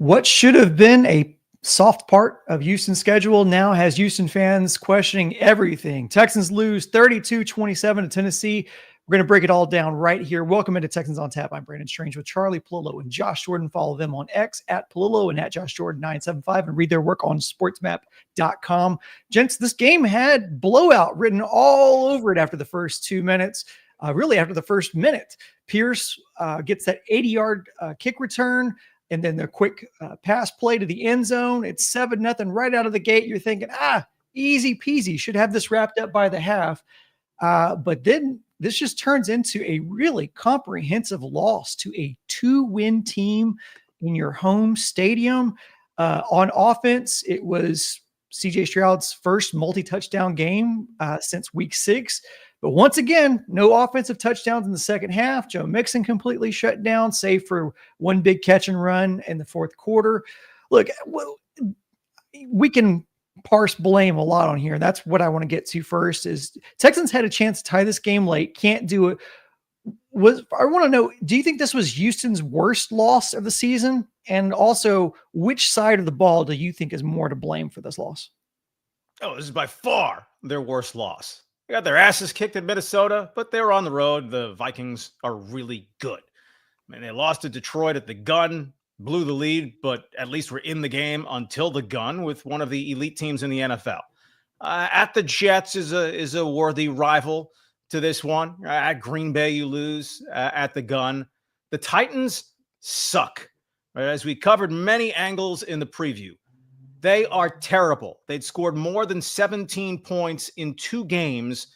What should have been a soft part of Houston's schedule now has Houston fans questioning everything. Texans lose 32-27 to Tennessee. We're going to break it all down right here. Welcome into Texans on Tap. I'm Brandon Strange with Charlie Palillo and Josh Jordan. Follow them on X at Palillo and at Josh Jordan 975 and read their work on sportsmap.com. Gents, this game had blowout written all over it after the first 2 minutes. Really after the first minute. Pierce gets that 80-yard kick return. And then the quick pass play to the end zone. It's 7-0 right out of the gate. You're thinking, easy peasy. Should have this wrapped up by the half. But then this just turns into a really comprehensive loss to a 2-win team in your home stadium. On offense, it was C.J. Stroud's first multi-touchdown game since week 6. But once again, no offensive touchdowns in the second half. Joe Mixon completely shut down, save for one big catch and run in the fourth quarter. Look, we can parse blame a lot on here. That's what I want to get to first is Texans had a chance to tie this game late. Can't do it. I want to know, do you think this was Houston's worst loss of the season? And also, which side of the ball do you think is more to blame for this loss? Oh, this is by far their worst loss. They got their asses kicked in Minnesota, but they were on the road. The Vikings are really good. I mean, they lost to Detroit at the gun, blew the lead, but at least were in the game until the gun with one of the elite teams in the NFL. At the Jets is a worthy rival to this one. At Green Bay, you lose. At the gun. The Titans suck. Right? As we covered many angles in the preview, they are terrible. They'd scored more than 17 points in 2 games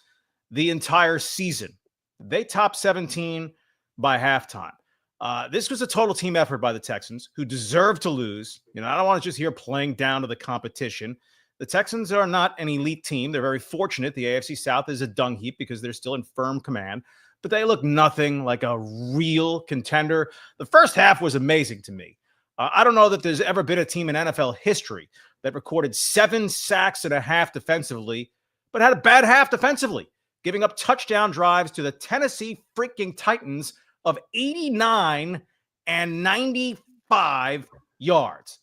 the entire season. They topped 17 by halftime. This was a total team effort by the Texans, who deserve to lose. I don't want to just hear playing down to the competition. The Texans are not an elite team. They're very fortunate. The AFC South is a dung heap because they're still in firm command, but they look nothing like a real contender. The first half was amazing to me. I don't know that there's ever been a team in NFL history that recorded 7 sacks and a half defensively, but had a bad half defensively, giving up touchdown drives to the Tennessee freaking Titans of 89 and 95 yards.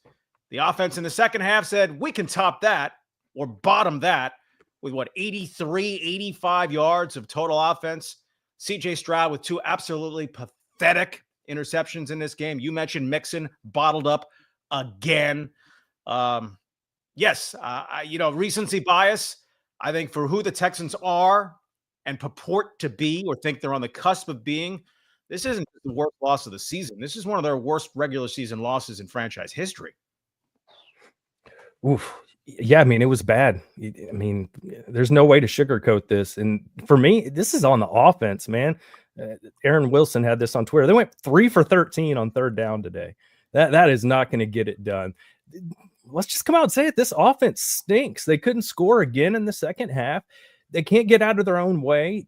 The offense in the second half said, we can top that or bottom that with 83, 85 yards of total offense. C.J. Stroud with 2 absolutely pathetic interceptions in this game. You mentioned Mixon bottled up again. Yes, recency bias. I think for who the Texans are and purport to be or think they're on the cusp of being, this isn't the worst loss of the season. This is one of their worst regular season losses in franchise history. Oof. Yeah, I mean, it was bad. I mean, there's no way to sugarcoat this. And for me, this is on the offense, man. Aaron Wilson had this on Twitter. They went 3 for 13 on third down today. That is not going to get it done. Let's just come out and say it. This offense stinks. They couldn't score again in the second half. They can't get out of their own way.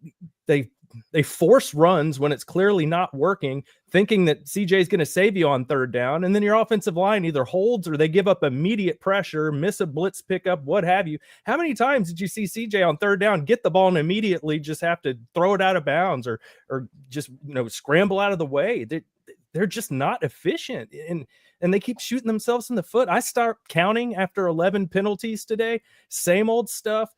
They force runs when it's clearly not working, thinking that CJ is going to save you on third down. And then your offensive line either holds or they give up immediate pressure, miss a blitz pickup, what have you. How many times did you see CJ on third down get the ball and immediately just have to throw it out of bounds or just scramble out of the way? They're just not efficient. And they keep shooting themselves in the foot. I start counting after 11 penalties today. Same old stuff.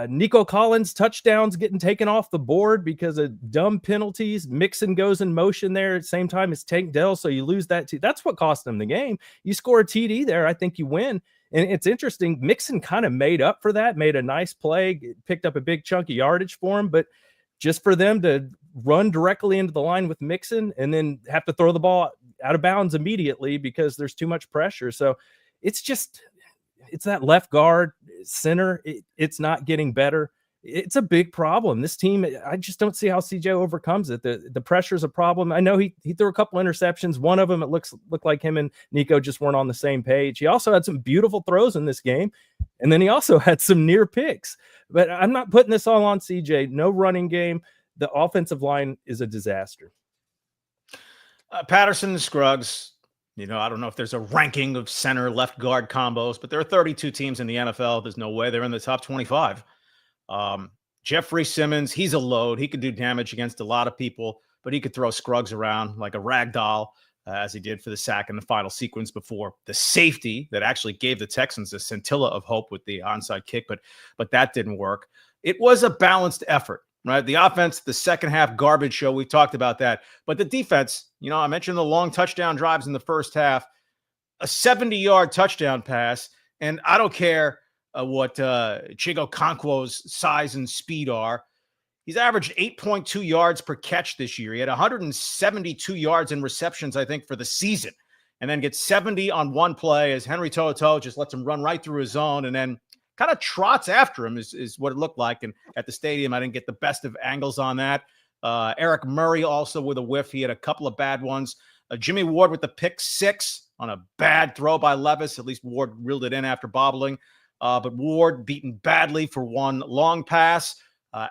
Nico Collins touchdowns getting taken off the board because of dumb penalties. Mixon goes in motion there at the same time as Tank Dell, so you lose that too. That's what cost them the game. You score a TD there, I think you win. And it's interesting, Mixon kind of made up for that, made a nice play, picked up a big chunk of yardage for him, but just for them to run directly into the line with Mixon and then have to throw the ball out of bounds immediately because there's too much pressure. So it's that left guard center. It's not getting better. It's a big problem. This team, I just don't see how CJ overcomes it. The pressure is a problem. I know he threw a couple interceptions. One of them, it looked like him and Nico just weren't on the same page. He also had some beautiful throws in this game. And then he also had some near picks, but I'm not putting this all on CJ. No running game. The offensive line is a disaster. Patterson and Scruggs, I don't know if there's a ranking of center left guard combos, but there are 32 teams in the NFL. There's no way they're in the top 25. Jeffrey Simmons, he's a load. He could do damage against a lot of people, but he could throw Scruggs around like a rag doll. as he did for the sack in the final sequence before the safety that actually gave the Texans a scintilla of hope with the onside kick, but that didn't work. It was a balanced effort, right? The offense, the second half garbage show, we talked about that. But the defense, I mentioned the long touchdown drives in the first half, a 70-yard touchdown pass, and I don't care what Chigo Okonkwo's size and speed are. He's averaged 8.2 yards per catch this year. He had 172 yards in receptions, I think, for the season, and then gets 70 on one play as Henry To'oTo'o just lets him run right through his zone and then kind of trots after him is what it looked like. And at the stadium, I didn't get the best of angles on that. Eric Murray also with a whiff. He had a couple of bad ones. Jimmy Ward with the pick 6 on a bad throw by Levis. At least Ward reeled it in after bobbling. But Ward beaten badly for one long pass,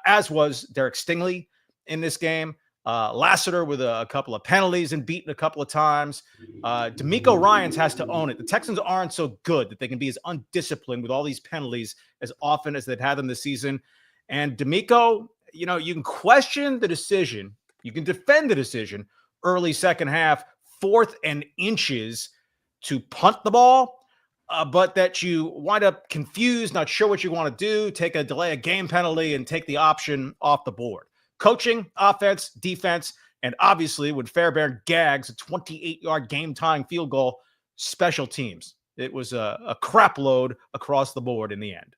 as was Derek Stingley in this game. Lassiter with a couple of penalties and beaten a couple of times. D'Amico Ryans has to own it. The Texans aren't so good that they can be as undisciplined with all these penalties as often as they've had them this season. And D'Amico, you can question the decision. You can defend the decision early second half, 4th and inches to punt the ball, but that you wind up confused, not sure what you want to do, take a delay of game penalty and take the option off the board. Coaching, offense, defense, and obviously when Fairbairn gags a 28-yard game-tying field goal, special teams. It was a crap load across the board in the end.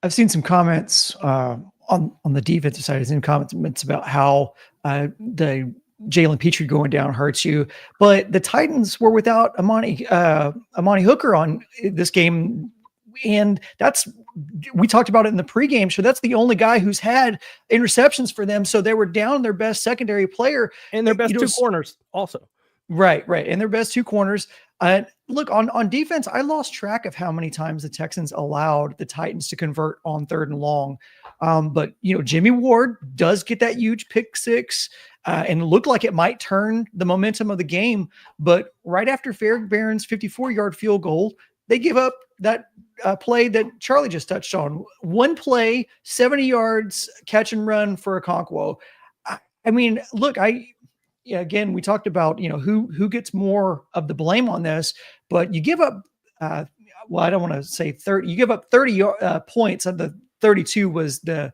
I've seen some comments on the defensive side. I've seen comments about how the Jalen Petrie going down hurts you, but the Titans were without Amani Hooker on this game. And we talked about it in the pregame show. That's the only guy who's had interceptions for them. So they were down their best secondary player and their best two corners also. Right. And their best 2 corners. Look, on defense, I lost track of how many times the Texans allowed the Titans to convert on 3rd and long. But Jimmy Ward does get that huge pick 6 and looked like it might turn the momentum of the game. But right after Fairbairn's 54-yard field goal, they give up that play that Charlie just touched on. One play, 70 yards, catch and run for Okonkwo. I mean, look, again, we talked about, who gets more of the blame on this, but you give up, I don't want to say 30, you give up 30 points of the 32 was the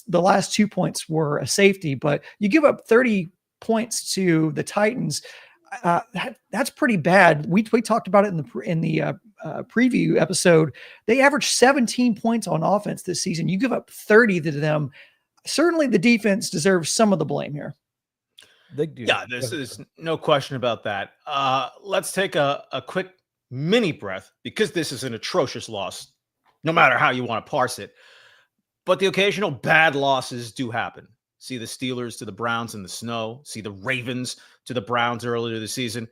last 2 points were a safety, but you give up 30 points to the Titans. That's pretty bad. We talked about it in the preview episode. They averaged 17 points on offense this season. You give up 30 to them. Certainly the defense deserves some of the blame here. They do. Yeah, this is no question about that. Let's take a quick mini breath because this is an atrocious loss, no matter how you want to parse it. But the occasional bad losses do happen. See the Steelers to the Browns in the snow. See the Ravens to the Browns earlier this season.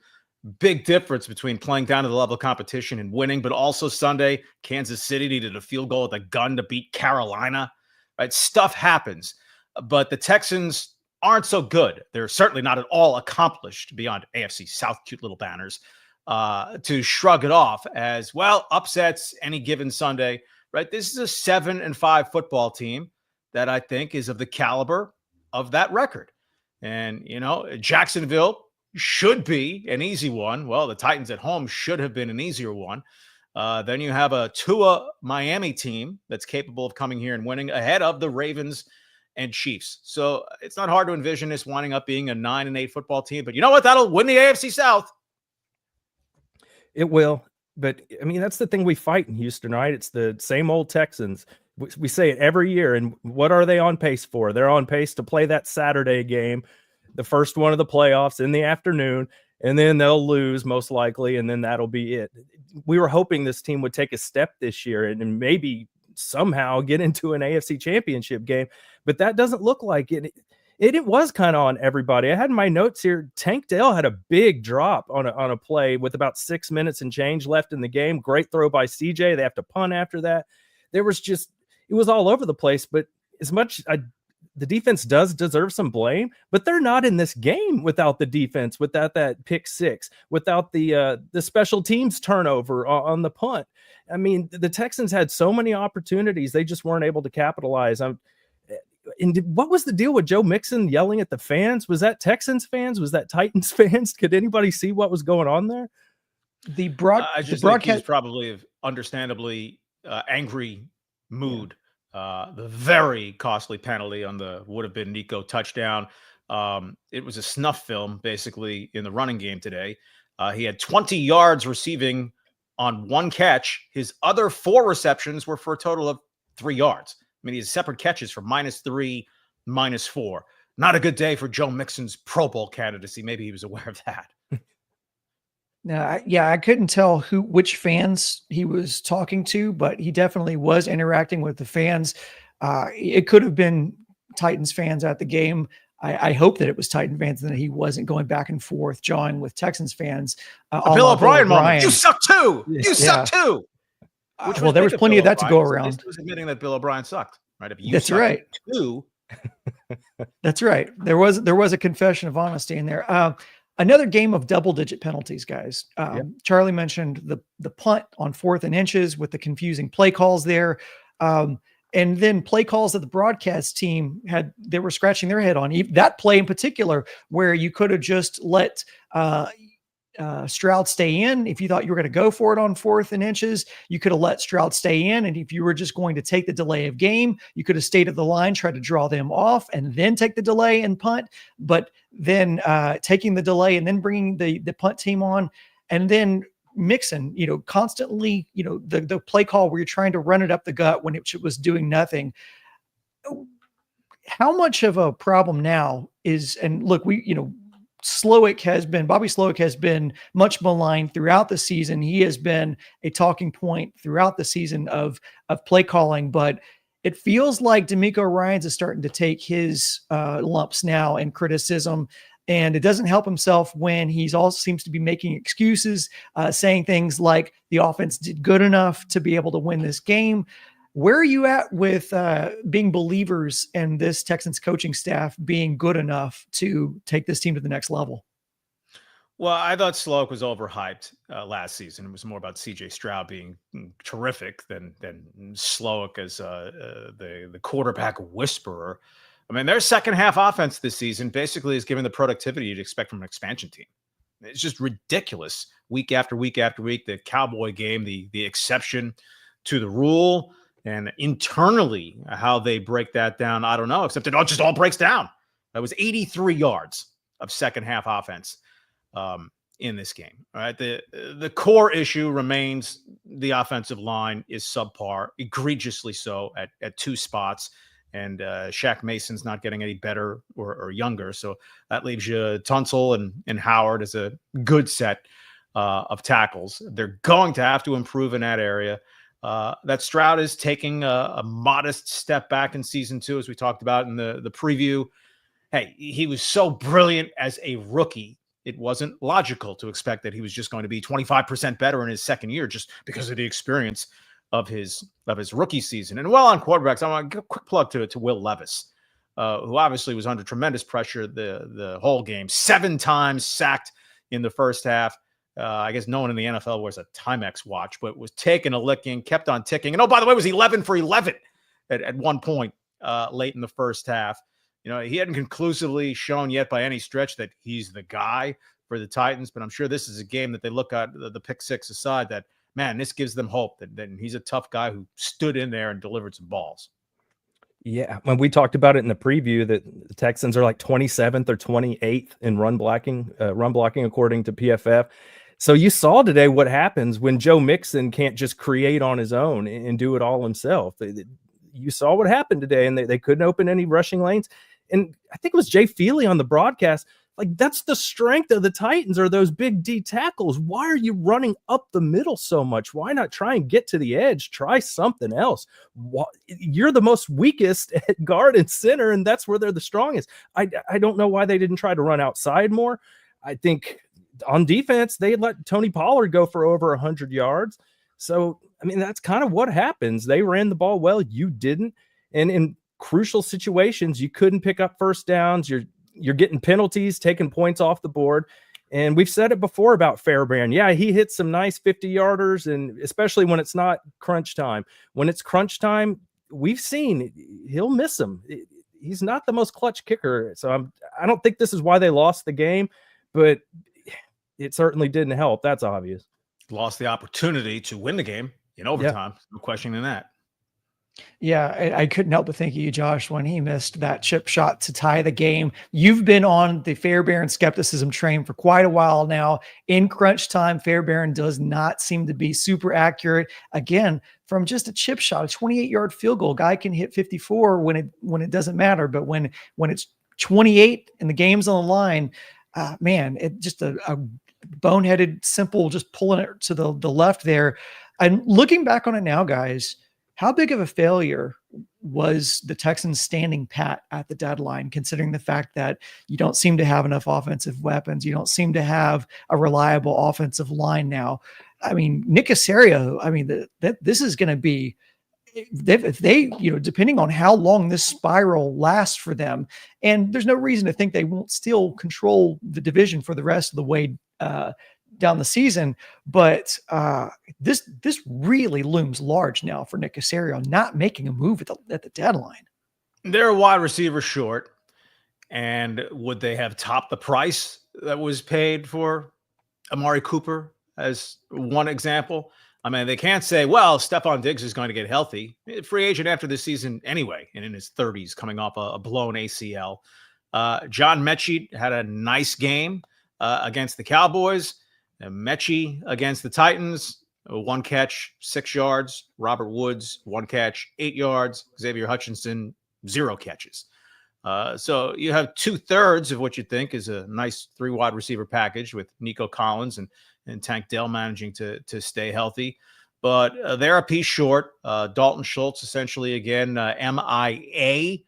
Big difference between playing down to the level of competition and winning, but also Sunday, Kansas City needed a field goal with a gun to beat Carolina. Right? Stuff happens, but the Texans aren't so good. They're certainly not at all accomplished beyond AFC South cute little banners to shrug it off as, well, upsets any given Sunday. Right? This is a 7-5 football team that I think is of the caliber of that record. And, Jacksonville should be an easy one. Well, the Titans at home should have been an easier one. Then you have a Tua Miami team that's capable of coming here and winning ahead of the Ravens and Chiefs. So it's not hard to envision this winding up being a 9-8 football team. But you know what? That'll win the AFC South. It will. But, I mean, that's the thing we fight in Houston, right? It's the same old Texans. We say it every year. And what are they on pace for? They're on pace to play that Saturday game, the first one of the playoffs in the afternoon, and then they'll lose most likely, and then that'll be it. We were hoping this team would take a step this year and maybe somehow get into an AFC championship game, but that doesn't look like it. It was kind of on everybody. I had in my notes here, Tank Dell had a big drop on a play with about 6 minutes and change left in the game. Great throw by CJ. They have to punt after that. It was all over the place, but as much the defense does deserve some blame, but they're not in this game without the defense, without that pick 6, without the special teams turnover on the punt. I mean, the Texans had so many opportunities. They just weren't able to capitalize. And what was the deal with Joe Mixon yelling at the fans? Was that Texans fans? Was that Titans fans? Could anybody see what was going on there? The I just think he was probably understandably angry mood. The very costly penalty on the would have been Nico touchdown. It was a snuff film, basically, in the running game today. He had 20 yards receiving on one catch. His other 4 receptions were for a total of 3 yards. I mean, he has separate catches for -3, -4. Not a good day for Joe Mixon's Pro Bowl candidacy. Maybe he was aware of that. No, I couldn't tell which fans he was talking to, but he definitely was interacting with the fans. It could have been Titans fans at the game. I hope that it was Titan fans and that he wasn't going back and forth, jawing with Texans fans. Bill O'Brien moment. You suck too. You suck too. Well, there was plenty of that to go around. He was admitting that Bill O'Brien sucked, right? If you That's right. Too. That's right. There was a confession of honesty in there. Another game of double-digit penalties, guys. Charlie mentioned the punt on 4th and inches with the confusing play calls there. And then play calls that the broadcast team they were scratching their head on. That play in particular, where you could have just let Stroud stay in. If you thought you were going to go for it on 4th and inches, you could have let Stroud stay in. And if you were just going to take the delay of game, you could have stayed at the line, tried to draw them off, and then take the delay and punt. But then taking the delay and then bringing the punt team on, and then Mixon, constantly, the play call where you're trying to run it up the gut when it was doing nothing. How much of a problem now is, and look, Bobby Slowick has been much maligned throughout the season. He has been a talking point throughout the season of play calling, but it feels like DeMeco Ryans is starting to take his lumps now in criticism. And it doesn't help himself when he's also seems to be making excuses, saying things like the offense did good enough to be able to win this game. Where are you at with being believers in this Texans coaching staff being good enough to take this team to the next level? Well, I thought Slowick was overhyped last season. It was more about C.J. Stroud being terrific than Slowick as the quarterback whisperer. I mean, their second half offense this season basically is giving the productivity you'd expect from an expansion team. It's just ridiculous week after week after week. The Cowboy game, the exception to the rule, and internally how they break that down, I don't know, except it just all breaks down. That was 83 yards of second half offense in this game. All right. The core issue remains the offensive line is subpar, egregiously so at 2 spots. And Shaq Mason's not getting any better or younger. So that leaves you Tunsil and Howard as a good set of tackles. They're going to have to improve in that area. That Stroud is taking a modest step back in season 2, as we talked about in the preview. Hey, he was so brilliant as a rookie. It wasn't logical to expect that he was just going to be 25% better in his second year just because of the experience of his rookie season. And well, on quarterbacks, I want to give a quick plug to Will Levis, who obviously was under tremendous pressure the whole game. 7 times sacked in the first half. I guess no one in the NFL wears a Timex watch, but was taking a licking, kept on ticking. And oh, by the way, it was 11 for 11 at one point late in the first half. He hadn't conclusively shown yet by any stretch that he's the guy for the Titans, but I'm sure this is a game that they look at the pick 6 aside that, man, this gives them hope that he's a tough guy who stood in there and delivered some balls. Yeah, when we talked about it in the preview, that the Texans are like 27th or 28th in run blocking according to PFF. So you saw today what happens when Joe Mixon can't just create on his own and do it all himself. You saw what happened today, and they couldn't open any rushing lanes. And I think it was Jay Feely on the broadcast. Like, that's the strength of the Titans, are those big D tackles. Why are you running up the middle so much? Why not try and get to the edge? Try something else. You're the most weakest at guard and center, and that's where they're the strongest. I don't know why they didn't try to run outside more. I think on defense, they let Tony Pollard go for over 100 yards. So, I mean, that's kind of what happens. They ran the ball well. You didn't. And in crucial situations, you couldn't pick up first downs. You're getting penalties, taking points off the board. And we've said it before about Fairbairn. Yeah, he hits some nice 50-yarders, and especially when it's not crunch time. When it's crunch time, we've seen he'll miss them. he's not the most clutch kicker. So I don't think this is why they lost the game, but it certainly didn't help. That's obvious. Lost the opportunity to win the game in overtime. No questioning that. Yeah, I couldn't help but think of you, Josh, when he missed that chip shot to tie the game. You've been on the Fairbairn skepticism train for quite a while now. In crunch time, Fairbairn does not seem to be super accurate. Again, from just a chip shot, a 28-yard field goal, guy can hit 54 when it doesn't matter. But when it's 28 and the game's on the line, man, it just a boneheaded, simple, just pulling it to the left there. And looking back on it now, guys, how big of a failure was the Texans standing pat at the deadline, considering the fact that you don't seem to have enough offensive weapons? You don't seem to have a reliable offensive line now. I mean, Nick Caserio, I mean, this is going to be, if they, depending on how long this spiral lasts for them, and there's no reason to think they won't still control the division for the rest of the way down the season, but this really looms large now for Nick Caserio not making a move at the deadline. They're a wide receiver short, and would they have topped the price that was paid for Amari Cooper as one example? I mean, they can't say, well, Stephon Diggs is going to get healthy. Free agent after this season anyway, and in his 30s, coming off a blown ACL. John Mechie had a nice game against the Cowboys. Mechie against the Titans, 1 catch, 6 yards. Robert Woods, 1 catch, 8 yards. Xavier Hutchinson, 0 catches. So you have 2/3 of what you think is a nice 3 wide receiver package with Nico Collins and Tank Dell managing to stay healthy. But they're a piece short. Dalton Schultz, essentially, again, MIA.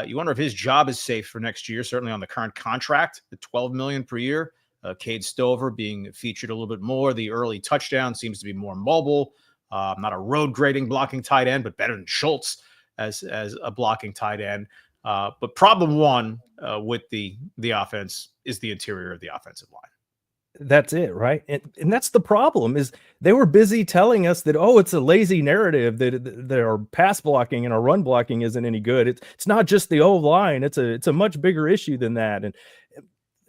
You wonder if his job is safe for next year, certainly on the current contract, the $12 million per year. Cade Stover being featured a little bit more. The early touchdown seems to be more mobile. Not a road grading blocking tight end, but better than Schultz as a blocking tight end. But problem one with the offense is the interior of the offensive line. That's it, right? And that's the problem, is they were busy telling us that, it's a lazy narrative, that their pass blocking and our run blocking isn't any good. It's not just the O-line. It's a much bigger issue than that. And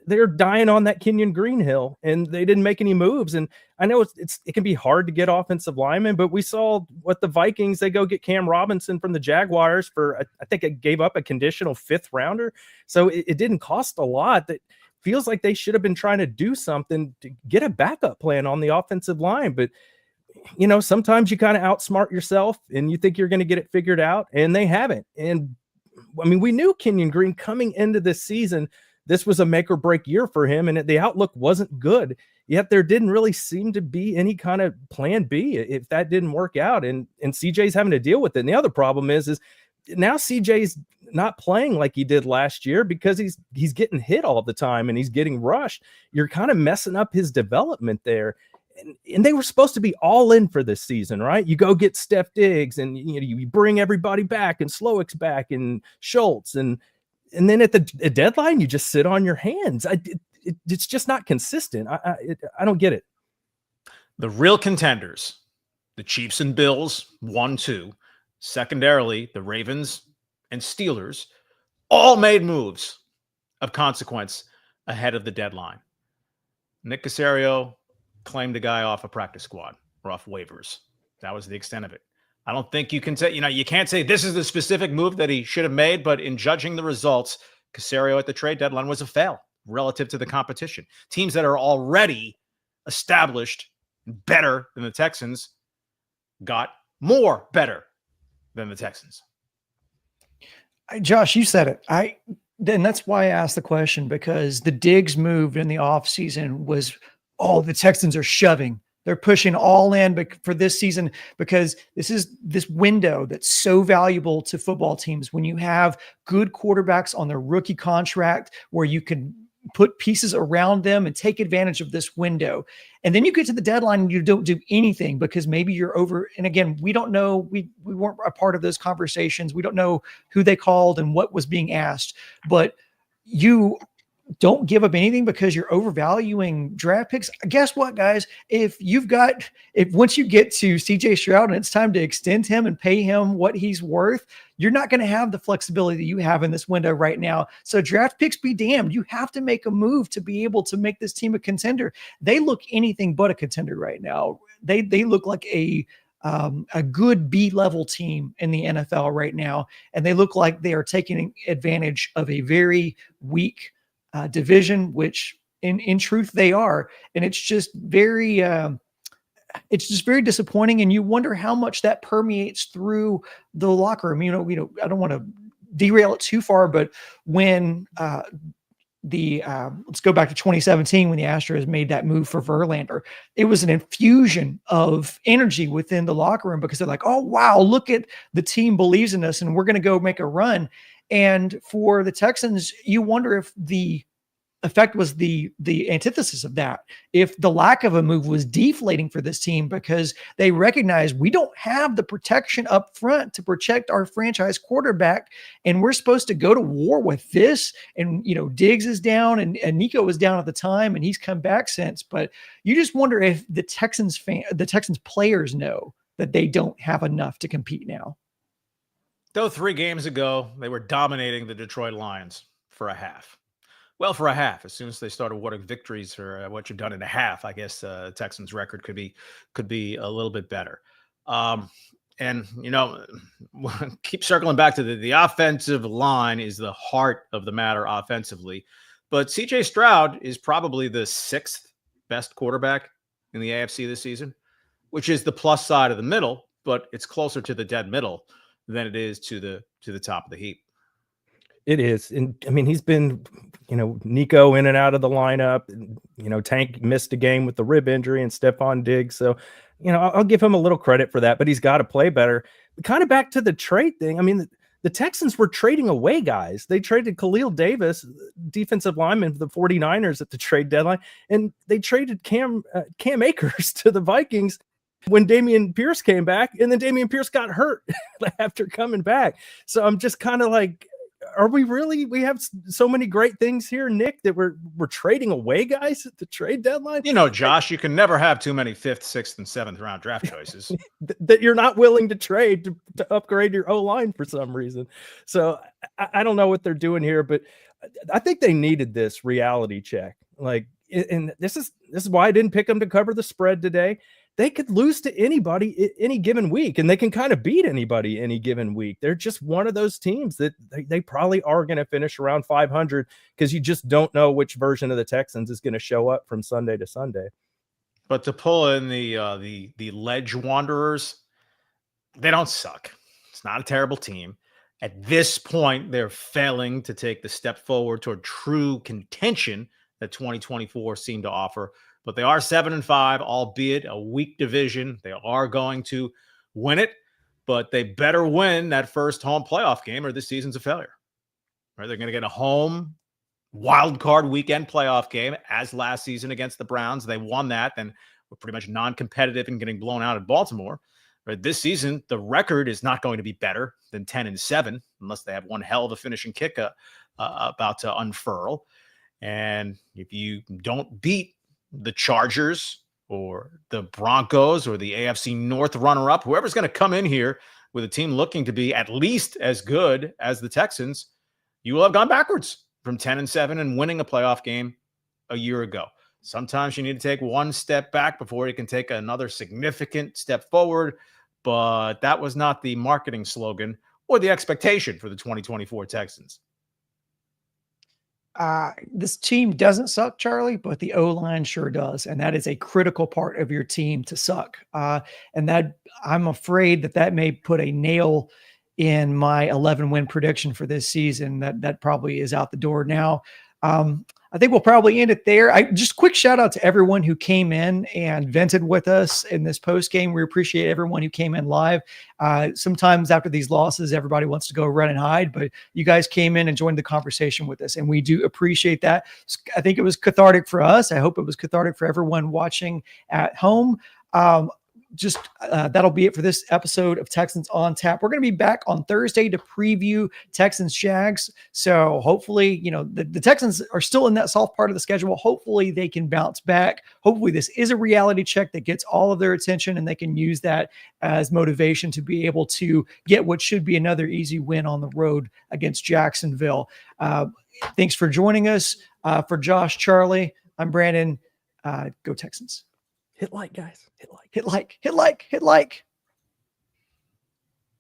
they're dying on that Kenyon Greenhill, and they didn't make any moves. And I know it can be hard to get offensive linemen, but we saw what the Vikings, they go get Cam Robinson from the Jaguars for, I think it gave up a conditional 5th rounder. So it didn't cost a lot. That feels like they should have been trying to do something to get a backup plan on the offensive line. But, sometimes you kind of outsmart yourself and you think you're going to get it figured out, and they haven't. And I mean, we knew Kenyon Green coming into this season, this was a make or break year for him, and the outlook wasn't good. Yet there didn't really seem to be any kind of plan B if that didn't work out, and CJ's having to deal with it. And the other problem is now CJ's not playing like he did last year because he's getting hit all the time and he's getting rushed. You're kind of messing up his development there. And they were supposed to be all in for this season, right? You go get Steph Diggs, and you bring everybody back, and Slowick's back, and Schultz, and then at the deadline, you just sit on your hands. It's just not consistent. I don't get it. The real contenders, the Chiefs and Bills, 1-2. Secondarily, the Ravens and Steelers, all made moves of consequence ahead of the deadline. Nick Caserio claimed a guy off a practice squad or off waivers. That was the extent of it. I don't think you can say, you can't say this is the specific move that he should have made, but in judging the results, Caserio at the trade deadline was a fail relative to the competition. Teams that are already established better than the Texans got more better than the Texans. Josh, you said it. Then that's why I asked the question, because the Diggs move in the offseason was, the Texans are shoving. They're pushing all in for this season, because this is this window that's so valuable to football teams when you have good quarterbacks on their rookie contract, where you can put pieces around them and take advantage of this window. And then you get to the deadline and you don't do anything because maybe you're over. And again, we don't know. We weren't a part of those conversations. We don't know who they called and what was being asked, but you don't give up anything because you're overvaluing draft picks. Guess what, guys? If once you get to CJ Stroud and it's time to extend him and pay him what he's worth, you're not going to have the flexibility that you have in this window right now. So draft picks be damned. You have to make a move to be able to make this team a contender. They look anything but a contender right now. They look like a good B-level team in the NFL right now, and they look like they are taking advantage of a very weak division, which in truth they are. And it's just very disappointing. And you wonder how much that permeates through the locker room. I don't want to derail it too far, but when let's go back to 2017 when the Astros made that move for Verlander, it was an infusion of energy within the locker room because they're like, oh, wow, look at the team believes in us and we're going to go make a run. And for the Texans, you wonder if the effect was the antithesis of that. If the lack of a move was deflating for this team because they recognize we don't have the protection up front to protect our franchise quarterback, and we're supposed to go to war with this. And Diggs is down, and Nico was down at the time, and he's come back since. But you just wonder if the Texans players know that they don't have enough to compete now. Though 3 games ago, they were dominating the Detroit Lions for a half. Well, for a half. As soon as they started awarding victories for what you've done in a half, I guess Texans' record could be a little bit better. And keep circling back to the offensive line is the heart of the matter offensively. But CJ Stroud is probably the 6th best quarterback in the AFC this season, which is the plus side of the middle, but it's closer to the dead middle than it is to the top of the heap. It is. And I mean, he's been, Nico in and out of the lineup. Tank missed a game with the rib injury and Stephon Diggs. So, I'll give him a little credit for that, but he's got to play better. Kind of back to the trade thing. I mean, the Texans were trading away guys. They traded Khalil Davis, defensive lineman for the 49ers at the trade deadline, and they traded Cam Akers to the Vikings when Dameon Pierce came back, and then Dameon Pierce got hurt after coming back. So I'm just kind of like, we have so many great things here, Nick, that we're trading away guys at the trade deadline? Josh, you can never have too many 5th, 6th, and 7th round draft choices that you're not willing to trade to upgrade your O-line for some reason. So I don't know what they're doing here, but I think they needed this reality check. And this is why I didn't pick them to cover the spread today. They could lose to anybody any given week, and they can kind of beat anybody any given week. They're just one of those teams that they probably are going to finish around 500 because you just don't know which version of the Texans is going to show up from Sunday to Sunday. But to pull in the ledge wanderers, they don't suck. It's not a terrible team. At this point, they're failing to take the step forward toward true contention that 2024 seemed to offer. But they are 7-5, albeit a weak division. They are going to win it, but they better win that first home playoff game or this season's a failure. Right? They're going to get a home wild card weekend playoff game as last season against the Browns. They won that, then were pretty much non-competitive and getting blown out at Baltimore. Right? This season, the record is not going to be better than 10-7 unless they have one hell of a finishing kick about to unfurl. And if you don't beat the Chargers or the Broncos or the AFC North runner-up, whoever's going to come in here with a team looking to be at least as good as the Texans, you will have gone backwards from 10-7 and winning a playoff game a year ago. Sometimes you need to take one step back before you can take another significant step forward, but that was not the marketing slogan or the expectation for the 2024 Texans. This team doesn't suck, Charlie, but the O-line sure does. And that is a critical part of your team to suck. And that I'm afraid that may put a nail in my 11-win prediction for this season. That probably is out the door now. I think we'll probably end it there. Just quick shout out to everyone who came in and vented with us in this post game. We appreciate everyone who came in live. Sometimes after these losses, everybody wants to go run and hide, but you guys came in and joined the conversation with us, and we do appreciate that. I think it was cathartic for us. I hope it was cathartic for everyone watching at home. that'll be it for this episode of Texans on Tap. We're going to be back on Thursday to preview Texans Jags. So hopefully, the Texans are still in that soft part of the schedule. Hopefully they can bounce back. Hopefully this is a reality check that gets all of their attention and they can use that as motivation to be able to get what should be another easy win on the road against Jacksonville. Thanks for joining us. For Josh, Charlie, I'm Brandon. Go Texans. Hit like, guys. Hit like. Hit like.